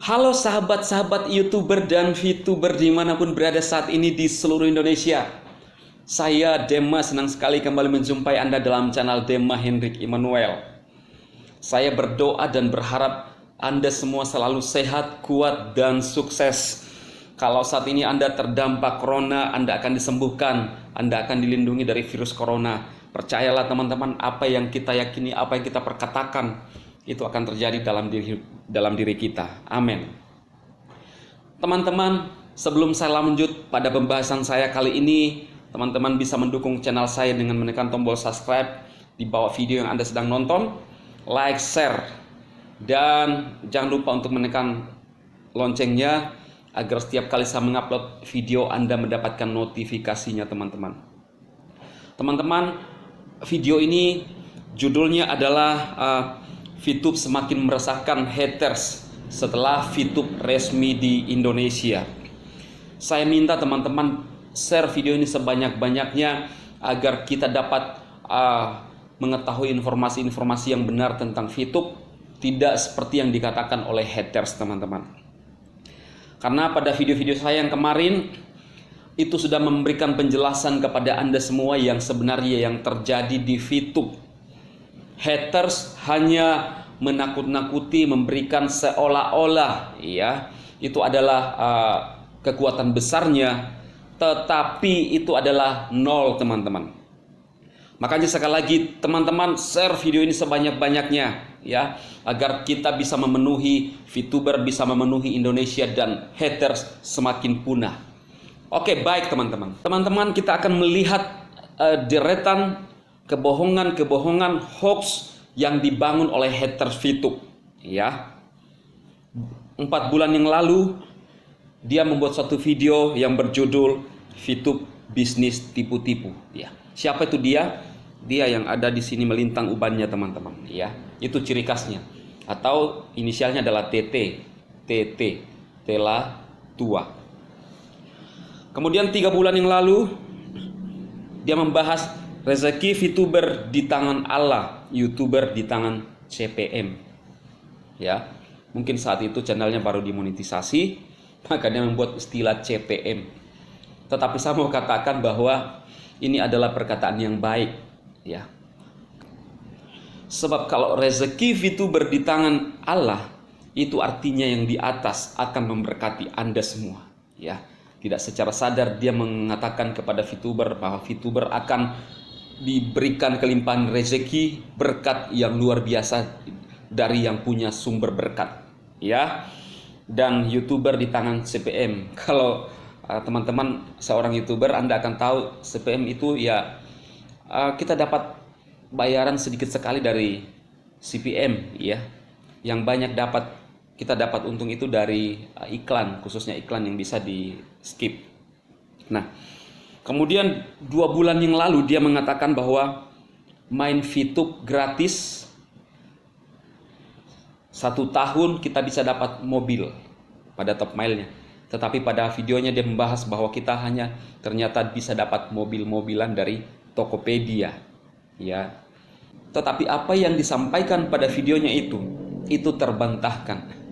Halo sahabat-sahabat YouTuber dan VTuber dimanapun berada saat ini di seluruh Indonesia. Saya Dema senang sekali kembali menjumpai Anda dalam channel Dema Hendrik Immanuel. Saya berdoa dan berharap Anda semua selalu sehat, kuat, dan sukses. Kalau saat ini Anda terdampak corona, Anda akan disembuhkan, Anda akan dilindungi dari virus corona. Percayalah teman-teman, apa yang kita yakini, apa yang kita perkatakan, itu akan terjadi dalam diri kita. Amin. Teman-teman, sebelum saya lanjut pada pembahasan saya kali ini, teman-teman bisa mendukung channel saya dengan menekan tombol subscribe di bawah video yang Anda sedang nonton, like, share, dan jangan lupa untuk menekan loncengnya agar setiap kali saya mengupload video Anda mendapatkan notifikasinya, teman-teman. Teman-teman, video ini judulnya adalah VTube semakin meresahkan haters setelah VTube resmi di Indonesia. Saya minta teman-teman share video ini sebanyak-banyaknya agar kita dapat mengetahui informasi-informasi yang benar tentang VTube, tidak seperti yang dikatakan oleh haters, teman-teman. Karena pada video-video saya yang kemarin itu sudah memberikan penjelasan kepada Anda semua yang sebenarnya yang terjadi di VTube. Haters hanya menakut-nakuti, memberikan seolah-olah ya itu adalah kekuatan besarnya, tetapi itu adalah nol, teman-teman. Makanya sekali lagi teman-teman share video ini sebanyak-banyaknya ya, agar kita bisa memenuhi VTuber, bisa memenuhi Indonesia dan haters semakin punah. Oke, baik teman-teman. Teman-teman, kita akan melihat deretan kebohongan hoax yang dibangun oleh haters VTube ya. 4 bulan yang lalu dia membuat satu video yang berjudul VTube bisnis tipu-tipu ya. Siapa itu dia? Dia yang ada di sini melintang ubannya, teman-teman ya. Itu ciri khasnya, atau inisialnya adalah TT, Tela Tua. Kemudian 3 bulan yang lalu dia membahas rezeki VTuber di tangan Allah, YouTuber di tangan CPM. Ya, mungkin saat itu channelnya baru dimonetisasi, maka dia membuat istilah CPM. Tetapi saya mau katakan bahwa ini adalah perkataan yang baik, ya. Sebab kalau rezeki VTuber di tangan Allah, itu artinya yang di atas akan memberkati Anda semua, ya. Tidak secara sadar dia mengatakan kepada VTuber bahwa VTuber akan diberikan kelimpahan rezeki, berkat yang luar biasa dari yang punya sumber berkat ya. Dan YouTuber di tangan CPM. Kalau teman-teman seorang YouTuber, Anda akan tahu CPM itu ya kita dapat bayaran sedikit sekali dari CPM ya. Yang banyak kita dapat untung itu dari iklan, khususnya iklan yang bisa di skip. Nah, kemudian 2 bulan yang lalu dia mengatakan bahwa main VTube gratis 1 tahun kita bisa dapat mobil pada top mile-nya. Tetapi pada videonya dia membahas bahwa kita hanya ternyata bisa dapat mobil-mobilan dari Tokopedia ya. Tetapi apa yang disampaikan pada videonya itu terbantahkan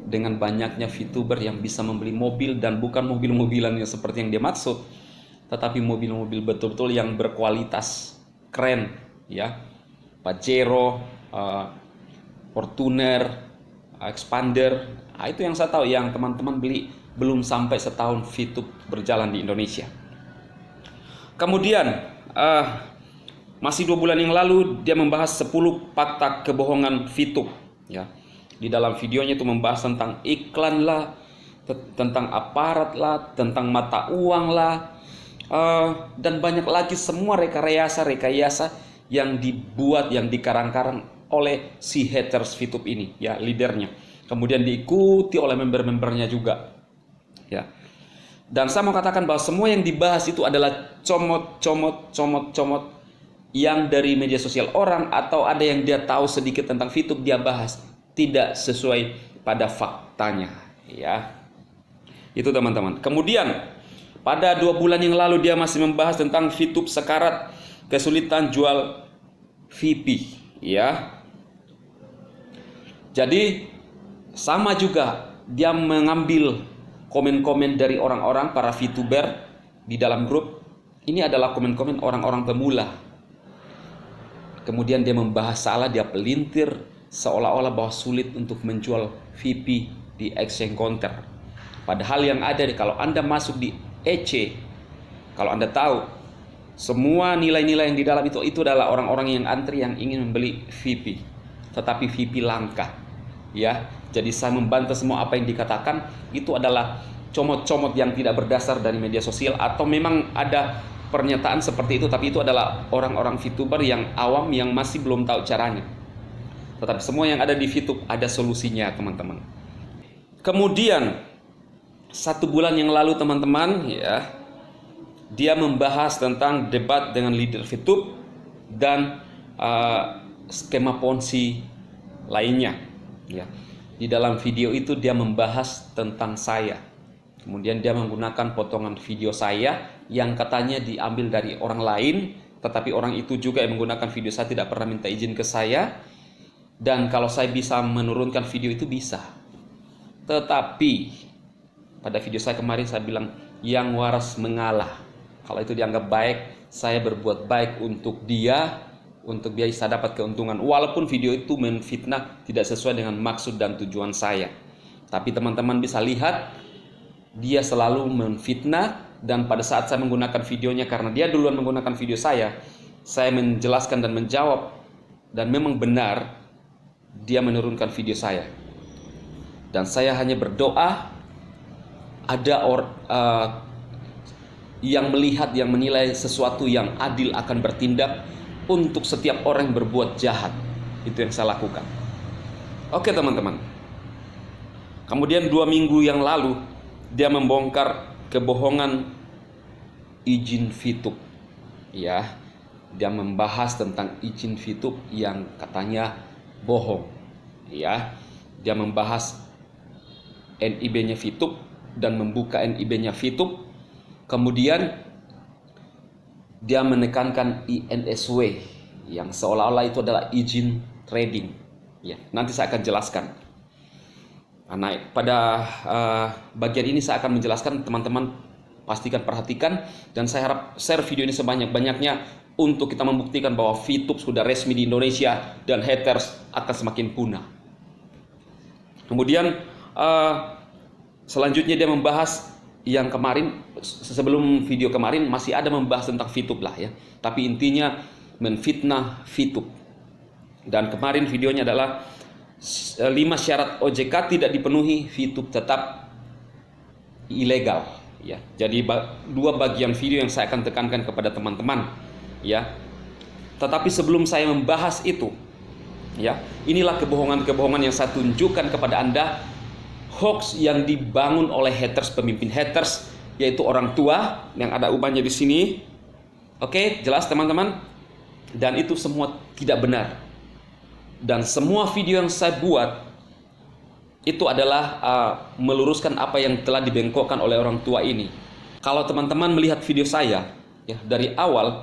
dengan banyaknya VTuber yang bisa membeli mobil, dan bukan mobil-mobilan yang seperti yang dia maksud, tetapi mobil-mobil betul-betul yang berkualitas, keren ya. Pajero, Fortuner, Expander, itu yang saya tahu, yang teman-teman beli belum sampai setahun VTube berjalan di Indonesia. Kemudian masih 2 bulan yang lalu dia membahas 10 fakta kebohongan VTube ya. Di dalam videonya itu membahas tentang iklan lah, tentang aparat lah, tentang mata uang lah, dan banyak lagi, semua rekayasa yang dibuat, yang dikarang-karang oleh si haters VTube ini ya, leadernya. Kemudian diikuti oleh member-membernya juga ya. Dan saya mau katakan bahwa semua yang dibahas itu adalah comot yang dari media sosial orang, atau ada yang dia tahu sedikit tentang VTube dia bahas, tidak sesuai pada faktanya ya. Itu teman-teman. Kemudian pada 2 bulan yang lalu dia masih membahas tentang VTube sekarat, kesulitan jual VIP ya. Jadi sama juga dia mengambil komen-komen dari orang-orang para VTuber di dalam grup. Ini adalah komen-komen orang-orang pemula. Kemudian dia membahas salah, dia pelintir seolah-olah bahwa sulit untuk menjual VP di exchange counter. Padahal yang ada kalau Anda masuk di EC, kalau Anda tahu semua nilai-nilai yang di dalam itu adalah orang-orang yang antri yang ingin membeli VP, tetapi VP langka. Ya, jadi saya membantah semua apa yang dikatakan itu adalah comot-comot yang tidak berdasar dari media sosial, atau memang ada pernyataan seperti itu, tapi itu adalah orang-orang VTuber yang awam yang masih belum tahu caranya. Tetapi semua yang ada di VTube ada solusinya, teman-teman. Kemudian 1 bulan yang lalu, teman-teman, ya, dia membahas tentang debat dengan leader VTube dan skema Ponzi lainnya. Ya, di dalam video itu dia membahas tentang saya. Kemudian dia menggunakan potongan video saya yang katanya diambil dari orang lain, tetapi orang itu juga yang menggunakan video saya tidak pernah minta izin ke saya. Dan kalau saya bisa menurunkan video itu bisa. Tetapi pada video saya kemarin saya bilang yang waras mengalah. Kalau itu dianggap baik, saya berbuat baik untuk dia, untuk dia bisa dapat keuntungan. Walaupun video itu menfitnah, tidak sesuai dengan maksud dan tujuan saya. Tapi teman-teman bisa lihat, dia selalu menfitnah. Dan pada saat saya menggunakan videonya, karena dia duluan menggunakan video saya menjelaskan dan menjawab. Dan memang benar, dia menurunkan video saya. Dan saya hanya berdoa ada yang melihat, yang menilai sesuatu yang adil akan bertindak untuk setiap orang yang berbuat jahat. Itu yang saya lakukan. Oke, teman-teman. Kemudian 2 minggu yang lalu dia membongkar kebohongan izin VTube. Ya, dia membahas tentang izin VTube yang katanya bohong. Ya, dia membahas NIB-nya VTube dan membuka NIB-nya VTube. Kemudian dia menekankan INSW yang seolah-olah itu adalah izin trading. Ya, nanti saya akan jelaskan. Nah, pada bagian ini saya akan menjelaskan, teman-teman pastikan perhatikan, dan saya harap share video ini sebanyak-banyaknya untuk kita membuktikan bahwa VTube sudah resmi di Indonesia dan haters akan semakin punah. Kemudian selanjutnya dia membahas yang kemarin, sebelum video kemarin masih ada membahas tentang VTube lah ya, tapi intinya menfitnah VTube. Dan kemarin videonya adalah 5 syarat OJK tidak dipenuhi, VTube tetap ilegal ya. Jadi 2 bagian video yang saya akan tekankan kepada teman-teman ya. Tetapi sebelum saya membahas itu ya, inilah kebohongan-kebohongan yang saya tunjukkan kepada Anda, hoax yang dibangun oleh haters, pemimpin haters, yaitu orang tua yang ada ubahnya di sini. Oke, jelas teman-teman? Dan itu semua tidak benar. Dan semua video yang saya buat itu adalah meluruskan apa yang telah dibengkokkan oleh orang tua ini. Kalau teman-teman melihat video saya ya, dari awal,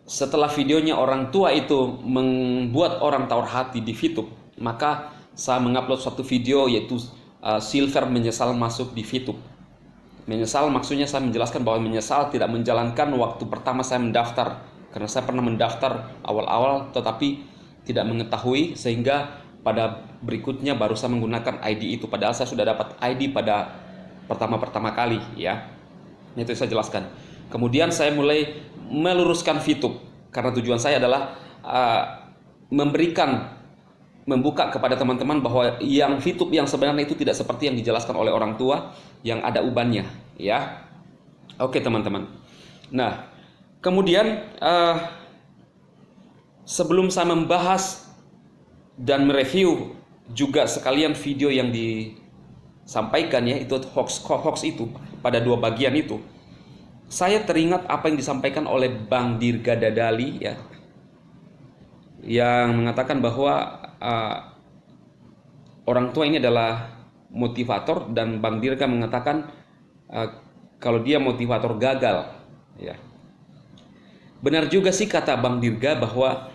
setelah videonya orang tua itu membuat orang tawar hati di VTube, maka saya mengupload suatu video yaitu Silver menyesal masuk di VTube. Menyesal maksudnya saya menjelaskan bahwa menyesal tidak menjalankan waktu pertama saya mendaftar, karena saya pernah mendaftar awal-awal tetapi tidak mengetahui, sehingga pada berikutnya baru saya menggunakan ID itu, padahal saya sudah dapat ID pada pertama kali ya. Itu saya jelaskan. Kemudian saya mulai meluruskan VTube karena tujuan saya adalah membuka kepada teman-teman bahwa yang VTube yang sebenarnya itu tidak seperti yang dijelaskan oleh orang tua yang ada ubannya ya. Oke teman-teman. Nah, kemudian sebelum saya membahas dan mereview juga sekalian video yang disampaikan ya, itu hoax itu pada 2 bagian itu, saya teringat apa yang disampaikan oleh Bang Dirga Dadali ya, yang mengatakan bahwa orang tua ini adalah motivator, dan Bang Dirga mengatakan kalau dia motivator gagal ya. Benar juga sih kata Bang Dirga bahwa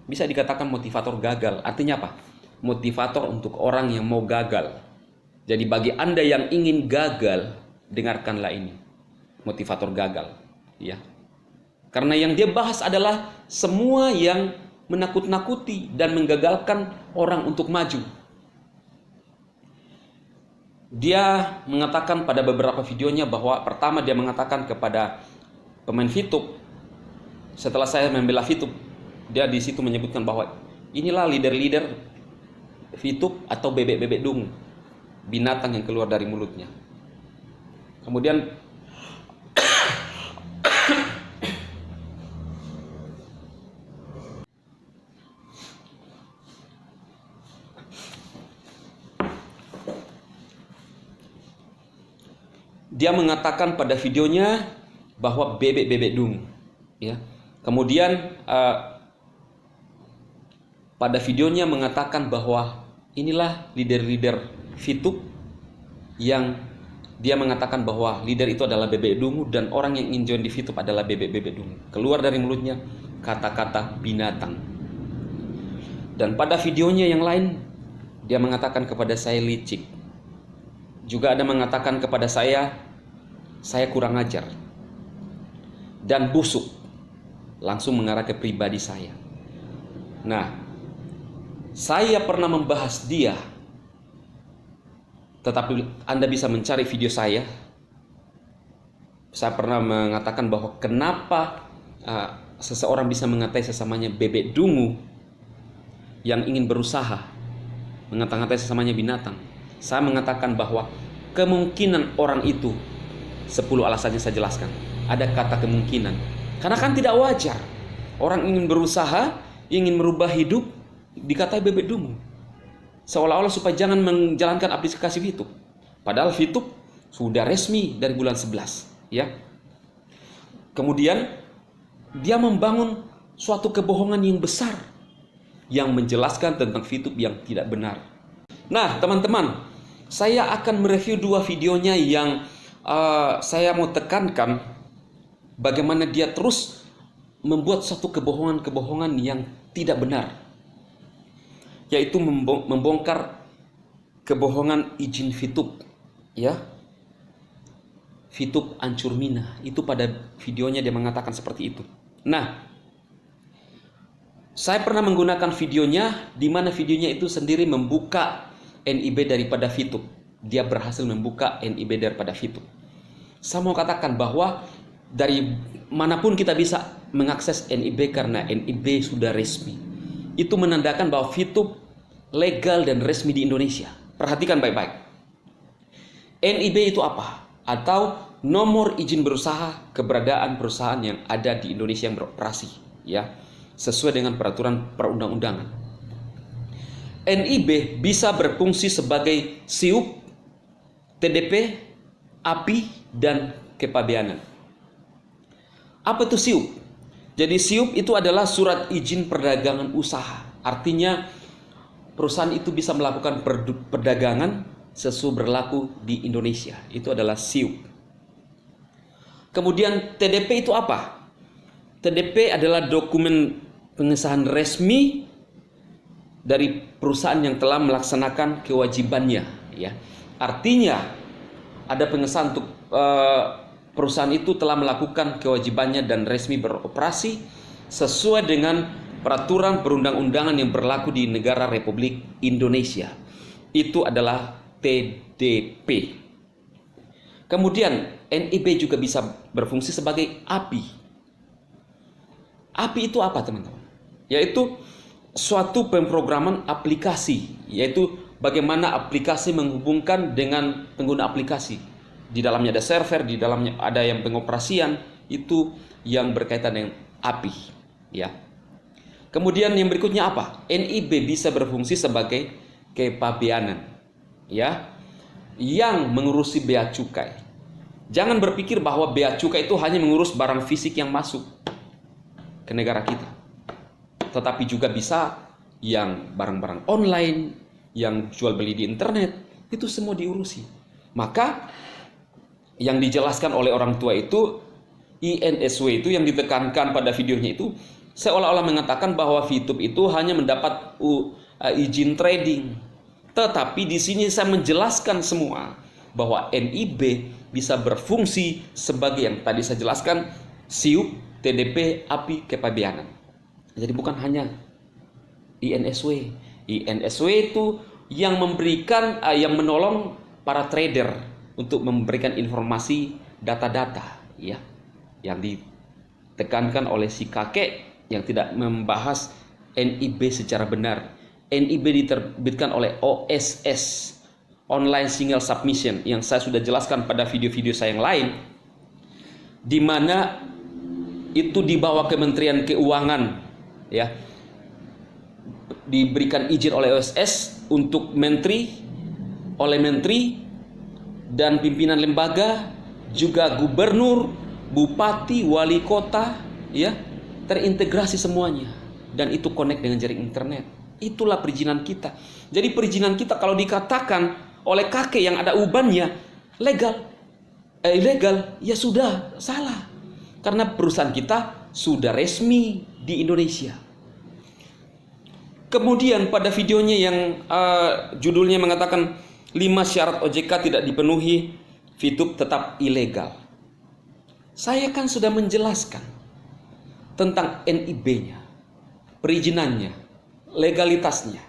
bisa dikatakan motivator gagal. Artinya apa? Motivator untuk orang yang mau gagal Jadi bagi Anda yang ingin gagal, dengarkanlah ini. Motivator gagal, ya. Karena yang dia bahas adalah semua yang menakut-nakuti dan menggagalkan orang untuk maju. Dia mengatakan pada beberapa videonya bahwa pertama dia mengatakan kepada pemain VTube, setelah saya membela VTube, dia di situ menyebutkan bahwa inilah leader-leader VTube atau bebek-bebek dungu, binatang yang keluar dari mulutnya. Kemudian dia mengatakan pada videonya bahwa bebek-bebek dungu, ya. Kemudian pada videonya mengatakan bahwa inilah leader-leader VTube yang dia mengatakan bahwa leader itu adalah bebek dungu dan orang yang ingin join di VTube adalah bebek-bebek dungu. Keluar dari mulutnya kata-kata binatang. Dan pada videonya yang lain dia mengatakan kepada saya licik. Juga ada mengatakan kepada saya kurang ajar dan busuk. Langsung mengarah ke pribadi saya. Nah, saya pernah membahas dia, tetapi Anda bisa mencari video saya. Saya pernah mengatakan bahwa kenapa seseorang bisa mengatai sesamanya bebek dungu yang ingin berusaha, mengata-ngatai sesamanya binatang. Saya mengatakan bahwa kemungkinan orang itu 10 alasannya saya jelaskan. Ada kata kemungkinan. Karena kan tidak wajar orang ingin berusaha, ingin merubah hidup, dikatai bebek dungu. Seolah-olah supaya jangan menjalankan aplikasi VTube. Padahal VTube sudah resmi dari bulan 11, ya. Kemudian dia membangun suatu kebohongan yang besar yang menjelaskan tentang VTube yang tidak benar. Nah, teman-teman, saya akan mereview 2 videonya yang saya mau tekankan bagaimana dia terus membuat satu kebohongan-kebohongan yang tidak benar, yaitu membongkar kebohongan izin VTube, ya. VTube ancur mina, itu pada videonya dia mengatakan seperti itu. Nah, saya pernah menggunakan videonya di mana videonya itu sendiri membuka NIB daripada VTube. Dia berhasil membuka NIB daripada VTube. Saya mau katakan bahwa dari manapun kita bisa mengakses NIB karena NIB sudah resmi. Itu menandakan bahwa VTube legal dan resmi di Indonesia. Perhatikan baik-baik. NIB itu apa? Atau nomor izin berusaha keberadaan perusahaan yang ada di Indonesia yang beroperasi, ya, sesuai dengan peraturan perundang-undangan. NIB bisa berfungsi sebagai SIUP, TDP, API, dan kepabeanan. Apa itu SIUP? Jadi SIUP itu adalah surat izin perdagangan usaha. Artinya perusahaan itu bisa melakukan perdagangan sesuai berlaku di Indonesia. Itu adalah SIUP. Kemudian TDP itu apa? TDP adalah dokumen pengesahan resmi dari perusahaan yang telah melaksanakan kewajibannya, ya. Artinya ada pengesahan untuk perusahaan itu telah melakukan kewajibannya dan resmi beroperasi sesuai dengan peraturan perundang-undangan yang berlaku di negara Republik Indonesia. Itu adalah TDP. Kemudian NIB juga bisa berfungsi sebagai API. API itu apa, teman-teman? Yaitu suatu pemrograman aplikasi, yaitu bagaimana aplikasi menghubungkan dengan pengguna aplikasi. Di dalamnya ada server, di dalamnya ada yang pengoperasian, itu yang berkaitan dengan API, ya. Kemudian yang berikutnya apa? NIB bisa berfungsi sebagai kepabeanan, ya, yang mengurusi bea cukai. Jangan berpikir bahwa bea cukai itu hanya mengurus barang fisik yang masuk ke negara kita, tetapi juga bisa yang barang-barang online, yang jual beli di internet, itu semua diurusi. Maka yang dijelaskan oleh orang tua itu, INSW itu yang ditekankan pada videonya itu, seolah-olah mengatakan bahwa VTube itu hanya mendapat izin trading, Tetapi di sini saya menjelaskan semua bahwa NIB bisa berfungsi sebagai yang tadi saya jelaskan, SIUP, TDP, API, kepabeanan. Jadi bukan hanya INSW. INSW itu yang memberikan, yang menolong para trader untuk memberikan informasi data-data, ya, yang ditekankan oleh si kakek yang tidak membahas NIB secara benar. NIB diterbitkan oleh OSS, Online Single Submission, yang saya sudah jelaskan pada video-video saya yang lain, di mana itu di bawah Kementerian Keuangan, ya, diberikan izin oleh OSS untuk oleh menteri dan pimpinan lembaga, juga gubernur, bupati, wali kota, ya, terintegrasi semuanya, dan itu connect dengan jaring internet. Itulah perizinan kita. Jadi perizinan kita kalau dikatakan oleh kakek yang ada ubannya ilegal, ya sudah salah. Karena perusahaan kita sudah resmi di Indonesia. Kemudian pada videonya yang judulnya mengatakan 5 syarat OJK tidak dipenuhi, Fitup tetap ilegal. Saya kan sudah menjelaskan tentang NIB-nya, perizinannya, legalitasnya,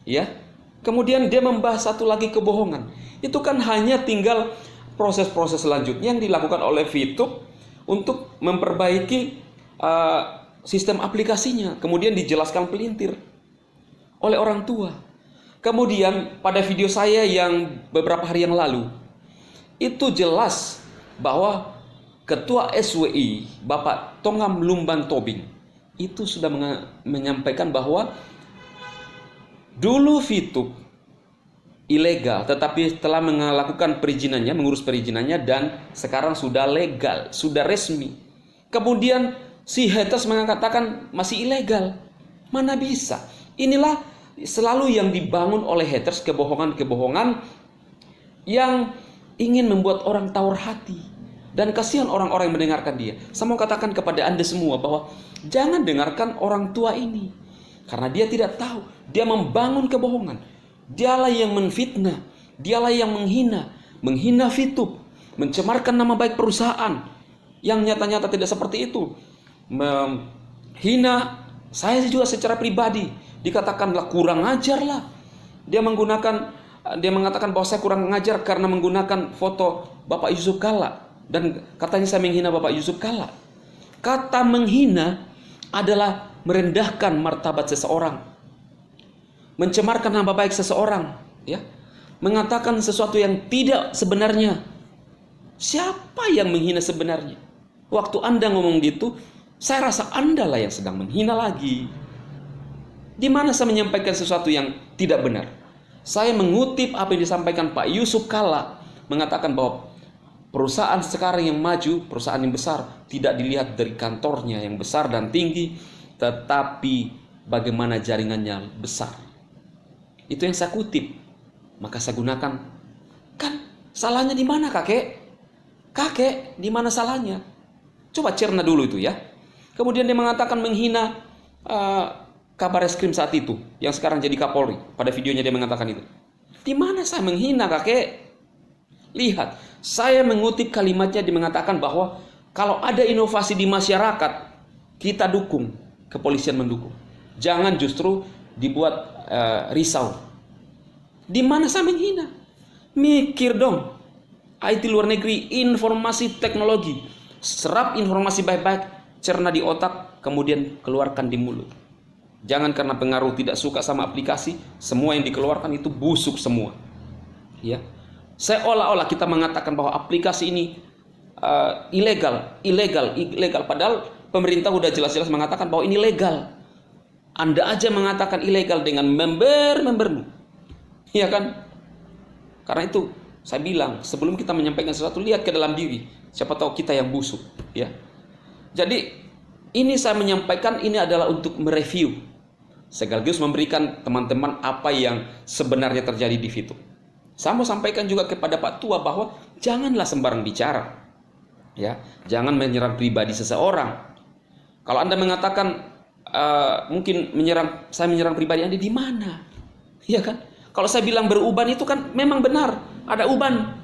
ya. Kemudian dia membahas satu lagi kebohongan. Itu kan hanya tinggal proses-proses selanjutnya yang dilakukan oleh Fitup untuk memperbaiki sistem aplikasinya. Kemudian dijelaskan pelintir oleh orang tua. Kemudian pada video saya yang beberapa hari yang lalu, itu jelas bahwa Ketua SWI Bapak Tongam Lumban Tobing itu sudah menyampaikan bahwa dulu Fitup ilegal, tetapi telah melakukan perizinannya, mengurus perizinannya, dan sekarang sudah legal, sudah resmi. Kemudian si haters mengatakan masih ilegal. Mana bisa? Inilah selalu yang dibangun oleh haters, kebohongan-kebohongan yang ingin membuat orang tawar hati. Dan kasihan orang-orang yang mendengarkan dia. Saya mau katakan kepada Anda semua bahwa jangan dengarkan orang tua ini. Karena dia tidak tahu. Dia membangun kebohongan. Dialah yang menfitnah. Dialah yang menghina Fitup. Mencemarkan nama baik perusahaan. Yang nyata-nyata tidak seperti itu. Menghina saya juga secara pribadi. Dikatakanlah kurang ajar lah. Dia mengatakan bahwa saya kurang ngajar karena menggunakan foto Bapak Yusuf Kalla. Dan katanya saya menghina Bapak Yusuf Kalla. Kata menghina adalah merendahkan martabat seseorang, mencemarkan nama baik seseorang, ya, mengatakan sesuatu yang tidak sebenarnya. Siapa yang menghina sebenarnya? Waktu Anda ngomong gitu, saya rasa Anda lah yang sedang menghina lagi. Di mana saya menyampaikan sesuatu yang tidak benar? Saya mengutip apa yang disampaikan Pak Yusuf Kalla, mengatakan bahwa perusahaan sekarang yang maju, perusahaan yang besar, tidak dilihat dari kantornya yang besar dan tinggi, tetapi bagaimana jaringannya besar. Itu yang saya kutip. Maka saya gunakan. Kan salahnya di mana, kakek? Kakek, di mana salahnya? Coba cerna dulu itu, ya. Kemudian dia mengatakan menghina Kabar Eskrim saat itu, yang sekarang jadi Kapolri. Pada videonya dia mengatakan itu. Di mana saya menghina, kakek? Lihat, saya mengutip kalimatnya, dia mengatakan bahwa kalau ada inovasi di masyarakat, kita dukung, kepolisian mendukung. Jangan justru dibuat risau. Di mana saya menghina? Mikir dong. IT luar negeri, informasi teknologi. Serap informasi baik-baik, cerna di otak, kemudian keluarkan di mulut. Jangan karena pengaruh tidak suka sama aplikasi, semua yang dikeluarkan itu busuk semua. Ya. Seolah-olah kita mengatakan bahwa aplikasi ini ilegal. Padahal pemerintah sudah jelas-jelas mengatakan bahwa ini legal. Anda aja mengatakan ilegal dengan membermu. Iya kan? Karena itu saya bilang, sebelum kita menyampaikan sesuatu, lihat ke dalam diri. Siapa tahu kita yang busuk. Ya. Jadi ini saya menyampaikan ini adalah untuk mereview. Sekaligus memberikan teman-teman apa yang sebenarnya terjadi di Fitup. Saya mau sampaikan juga kepada Pak Tua bahwa janganlah sembarang bicara. Ya, jangan menyerang pribadi seseorang. Kalau Anda mengatakan mungkin saya menyerang pribadi Anda, di mana? Ya kan? Kalau saya bilang beruban itu kan memang benar, ada uban.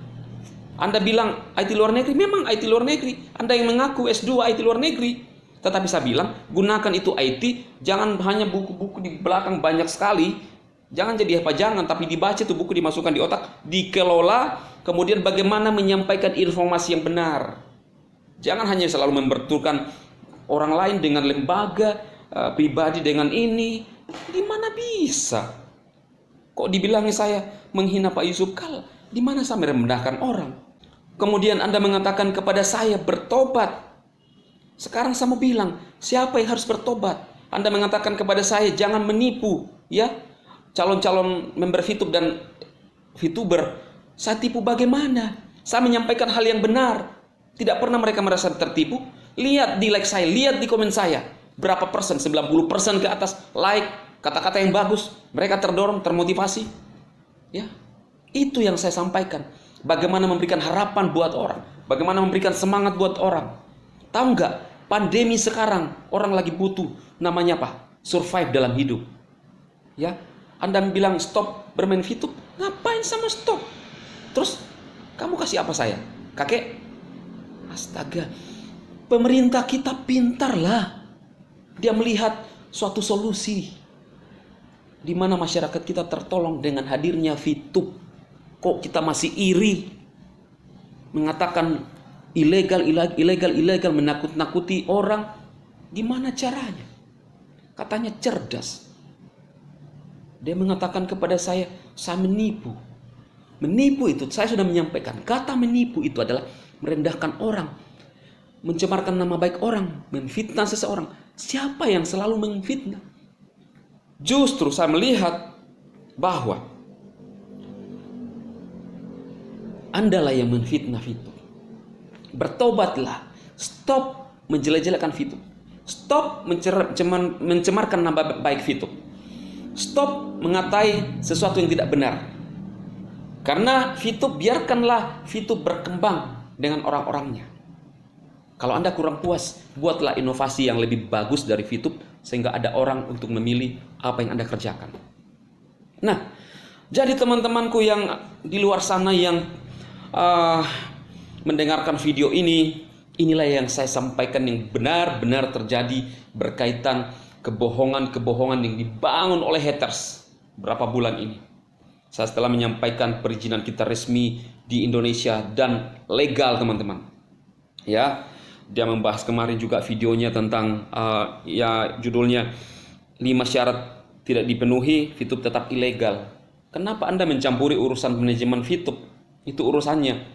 Anda bilang IT luar negeri, memang IT luar negeri. Anda yang mengaku S2 IT luar negeri. Tetapi saya bilang, gunakan itu IT, jangan hanya buku-buku di belakang banyak sekali. Jangan jadi apa jangan, tapi dibaca itu buku, dimasukkan di otak, dikelola, kemudian bagaimana menyampaikan informasi yang benar. Jangan hanya selalu membenturkan orang lain dengan lembaga, pribadi dengan ini. Di mana bisa? Kok dibilangi saya menghina Pak Yusuf Kalla? Di mana saya merendahkan orang? Kemudian Anda mengatakan kepada saya bertobat. Sekarang saya mau bilang, siapa yang harus bertobat? Anda mengatakan kepada saya jangan menipu, ya. Calon-calon member VTube dan VTuber, saya tipu bagaimana? Saya menyampaikan hal yang benar. Tidak pernah mereka merasa tertipu. Lihat di like saya, lihat di komen saya. Berapa persen? 90% ke atas like, kata-kata yang bagus. Mereka terdorong, termotivasi. Ya, itu yang saya sampaikan. Bagaimana memberikan harapan buat orang. Bagaimana memberikan semangat buat orang. Tahu nggak? Pandemi sekarang orang lagi butuh. Namanya apa? Survive dalam hidup. Ya, Anda bilang stop bermain VTube. Ngapain sama stop? Terus kamu kasih apa saya? Kakek? Astaga. Pemerintah kita pintar lah. Dia melihat suatu solusi di mana masyarakat kita tertolong dengan hadirnya VTube. Kok kita masih iri mengatakan ilegal, menakut-nakuti orang? Gimana caranya? Katanya cerdas. Dia mengatakan kepada saya menipu. Menipu itu, saya sudah menyampaikan. Kata menipu itu adalah merendahkan orang, mencemarkan nama baik orang, memfitnah seseorang. Siapa yang selalu memfitnah? Justru saya melihat bahwa Andalah yang menfitnah VTube. Bertobatlah. Stop menjelek-jelekan VTube. Stop mencemarkan nama baik VTube. Stop mengatai sesuatu yang tidak benar. Karena VTube, biarkanlah VTube berkembang dengan orang-orangnya. Kalau Anda kurang puas, buatlah inovasi yang lebih bagus dari VTube sehingga ada orang untuk memilih apa yang Anda kerjakan. Nah, jadi teman-temanku yang di luar sana yang mendengarkan video ini, inilah yang saya sampaikan yang benar-benar terjadi berkaitan kebohongan-kebohongan yang dibangun oleh haters berapa bulan ini. Saya setelah menyampaikan perizinan kita resmi di Indonesia dan legal, teman-teman. Ya, dia membahas kemarin juga videonya tentang ya judulnya 5 syarat tidak dipenuhi, VTube tetap ilegal. Kenapa Anda mencampuri urusan manajemen VTube? Itu urusannya.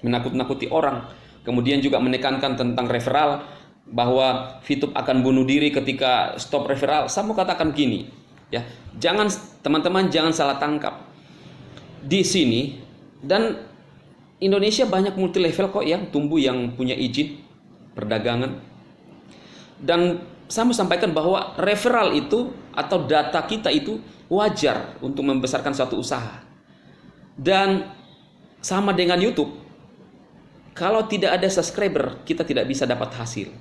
Menakut-nakuti orang. Kemudian juga menekankan tentang referral, bahwa VTube akan bunuh diri ketika stop referral. Saya mau katakan gini, ya, jangan teman-teman jangan salah tangkap. Di sini dan Indonesia banyak multi level kok yang tumbuh yang punya izin perdagangan. Dan saya mau sampaikan bahwa referral itu atau data kita itu wajar untuk membesarkan suatu usaha. Dan sama dengan YouTube, kalau tidak ada subscriber, kita tidak bisa dapat hasil.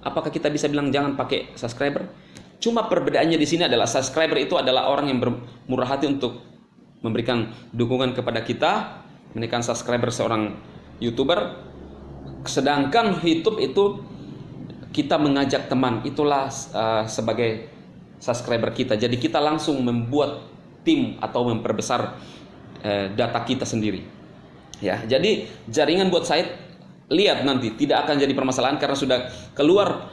Apakah kita bisa bilang jangan pakai subscriber? Cuma perbedaannya di sini adalah subscriber itu adalah orang yang bermurah hati untuk memberikan dukungan kepada kita, menekan subscriber seorang YouTuber. Sedangkan YouTube itu kita mengajak teman, itulah sebagai subscriber kita. Jadi kita langsung membuat tim atau memperbesar data kita sendiri. Ya, jadi jaringan buat saya lihat nanti tidak akan jadi permasalahan karena sudah keluar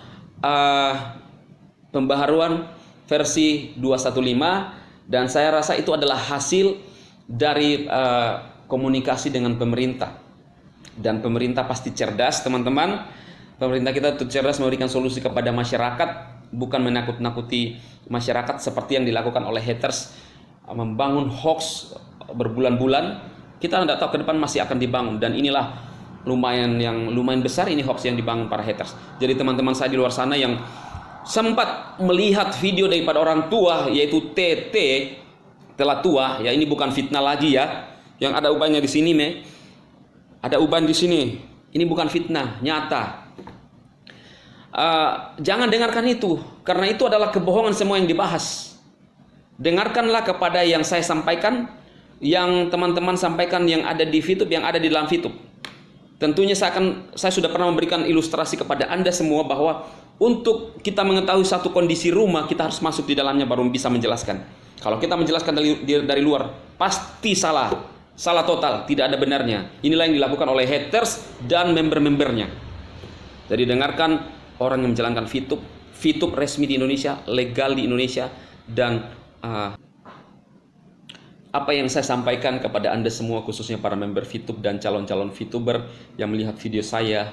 pembaharuan versi 215 dan saya rasa itu adalah hasil dari komunikasi dengan pemerintah. Dan pemerintah pasti cerdas, teman-teman. Pemerintah kita itu cerdas memberikan solusi kepada masyarakat, bukan menakut-nakuti masyarakat seperti yang dilakukan oleh haters, membangun hoax berbulan-bulan. Kita tidak tahu ke depan masih akan dibangun, dan inilah lumayan besar ini hoax yang dibangun para haters. Jadi teman-teman saya di luar sana yang sempat melihat video daripada orang tua, yaitu TT telah tua, ya ini bukan fitnah lagi ya. Yang ada ubannya di sini, ada uban di sini. Ini bukan fitnah, nyata. Jangan dengarkan itu, karena itu adalah kebohongan semua yang dibahas. dengarkanlah kepada yang saya sampaikan, yang teman-teman sampaikan, yang ada di VTube, yang ada di dalam VTube. Tentunya saya sudah pernah memberikan ilustrasi kepada Anda semua bahwa untuk kita mengetahui satu kondisi rumah, kita harus masuk di dalamnya baru bisa menjelaskan. Kalau kita menjelaskan dari luar, pasti salah total, tidak ada benarnya. Inilah yang dilakukan oleh haters dan member-membernya. Jadi dengarkan orang yang menjalankan VTube resmi di Indonesia, legal di Indonesia, dan apa yang saya sampaikan kepada Anda semua, khususnya para member VTube dan calon-calon VTuber yang melihat video saya,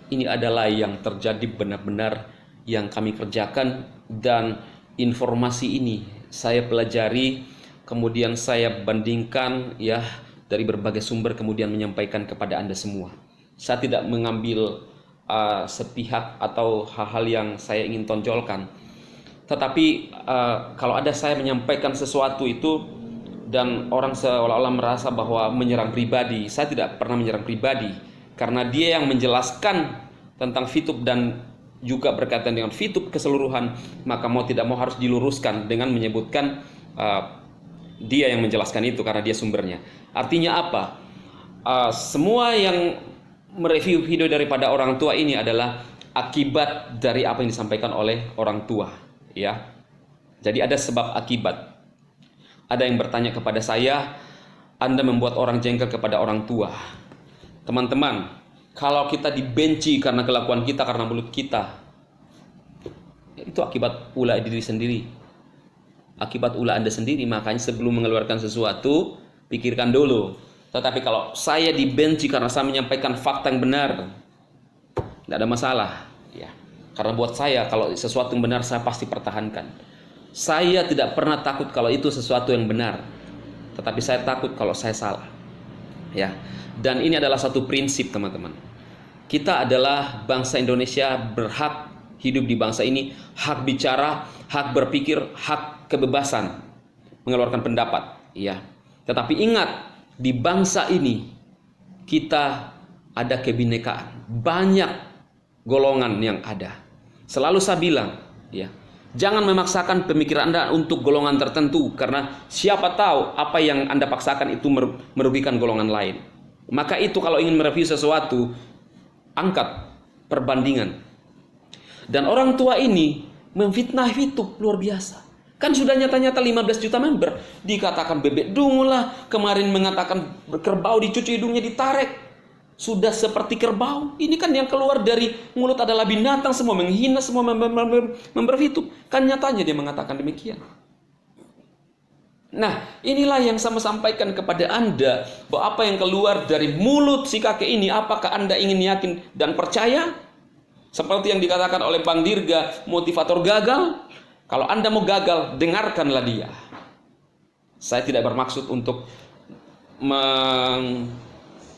ini adalah yang terjadi benar-benar yang kami kerjakan, dan informasi ini saya pelajari, kemudian saya bandingkan ya dari berbagai sumber, kemudian menyampaikan kepada Anda semua. Saya tidak mengambil sepihak atau hal-hal yang saya ingin tonjolkan. Tetapi kalau ada saya menyampaikan sesuatu itu dan orang seolah-olah merasa bahwa menyerang pribadi, saya tidak pernah menyerang pribadi, karena dia yang menjelaskan tentang VTube dan juga berkaitan dengan VTube keseluruhan, maka mau tidak mau harus diluruskan dengan menyebutkan dia yang menjelaskan itu karena dia sumbernya. Artinya apa? Semua yang mereview video daripada orang tua ini adalah akibat dari apa yang disampaikan oleh orang tua, ya. Jadi ada sebab akibat. Ada yang bertanya kepada saya, Anda membuat orang jengkel kepada orang tua. Teman-teman, kalau kita dibenci karena kelakuan kita, karena mulut kita, itu akibat ulah diri sendiri. Akibat ulah Anda sendiri. Makanya sebelum mengeluarkan sesuatu, pikirkan dulu. Tetapi kalau saya dibenci karena saya menyampaikan fakta yang benar, tidak ada masalah, ya. Karena buat saya, kalau sesuatu yang benar, saya pasti pertahankan. Saya tidak pernah takut kalau itu sesuatu yang benar, tetapi saya takut kalau saya salah, ya. Dan ini adalah satu prinsip, teman-teman. Kita adalah bangsa Indonesia, berhak hidup di bangsa ini, hak bicara, hak berpikir, hak kebebasan mengeluarkan pendapat, ya. Tetapi ingat, di bangsa ini kita ada kebinekaan, banyak golongan yang ada. Selalu saya bilang, ya, jangan memaksakan pemikiran Anda untuk golongan tertentu, karena siapa tahu apa yang Anda paksakan itu merugikan golongan lain. Maka itu kalau ingin mereview sesuatu, angkat perbandingan. Dan orang tua ini memfitnah itu luar biasa. Kan sudah nyata-nyata 15 juta member, dikatakan bebek dungu lah, kemarin mengatakan kerbau dicuci hidungnya ditarik, sudah seperti kerbau. Ini kan yang keluar dari mulut adalah binatang, semua menghina semua member VTube. Kan nyatanya dia mengatakan demikian. Nah, inilah yang saya sampaikan kepada Anda, bahwa apa yang keluar dari mulut si kakek ini, apakah Anda ingin yakin dan percaya? Seperti yang dikatakan oleh Bang Dirga, motivator gagal. Kalau Anda mau gagal, dengarkanlah dia. Saya tidak bermaksud untuk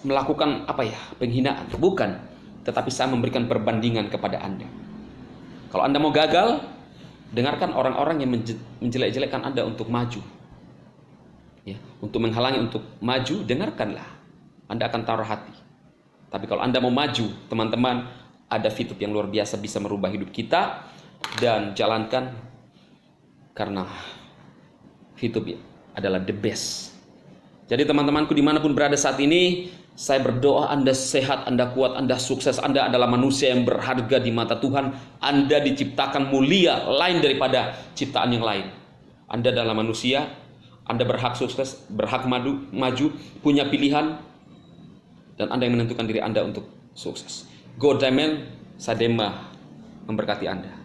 melakukan penghinaan, bukan. Tetapi saya memberikan perbandingan kepada Anda. Kalau Anda mau gagal, dengarkan orang-orang yang menjelek-jelekkan Anda untuk maju, ya, untuk menghalangi untuk maju, dengarkanlah. Anda akan taruh hati. Tapi kalau Anda mau maju, teman-teman, ada VTube yang luar biasa bisa merubah hidup kita, dan jalankan. Karena VTube adalah the best. Jadi teman-temanku dimanapun berada saat ini, saya berdoa Anda sehat, Anda kuat, Anda sukses. Anda adalah manusia yang berharga di mata Tuhan. Anda diciptakan mulia, lain daripada ciptaan yang lain. Anda adalah manusia, Anda berhak sukses, berhak maju, punya pilihan, dan Anda yang menentukan diri Anda untuk sukses. God Amen, Sadema memberkati Anda.